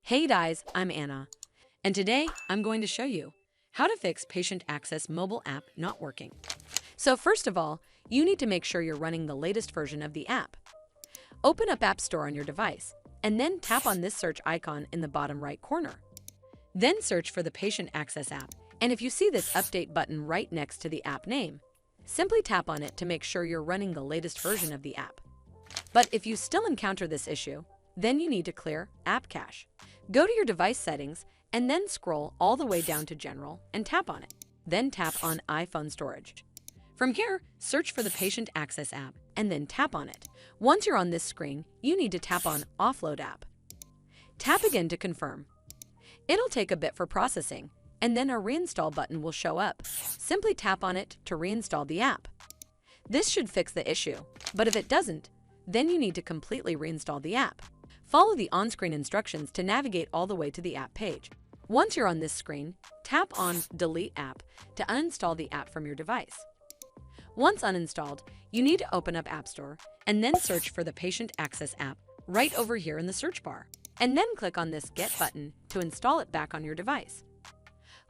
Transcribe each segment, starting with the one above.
Hey guys, I'm Anna, and today I'm going to show you how to fix Patient Access mobile app not working. So first of all, you need to make sure you're running the latest version of the app. Open up App Store on your device, and then tap on this search icon in the bottom right corner. Then search for the Patient Access app, and if you see this update button right next to the app name, simply tap on it to make sure you're running the latest version of the app. But if you still encounter this issue, then you need to clear App Cache. Go to your device settings and then scroll all the way down to General and tap on it. Then tap on iPhone Storage. From here, search for the Patient Access app and then tap on it. Once you're on this screen, you need to tap on Offload App. Tap again to confirm. It'll take a bit for processing, and then a Reinstall button will show up. Simply tap on it to reinstall the app. This should fix the issue, but if it doesn't, then you need to completely reinstall the app. Follow the on-screen instructions to navigate all the way to the app page. Once you're on this screen, tap on Delete App to uninstall the app from your device. Once uninstalled, you need to open up App Store and then search for the Patient Access app right over here in the search bar, and then click on this Get button to install it back on your device.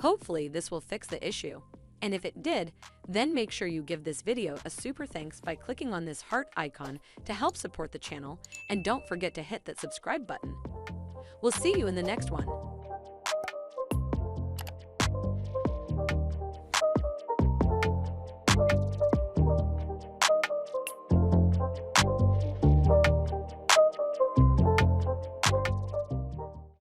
Hopefully, this will fix the issue. And if it did, then make sure you give this video a super thanks by clicking on this heart icon to help support the channel, and don't forget to hit that subscribe button. We'll see you in the next one.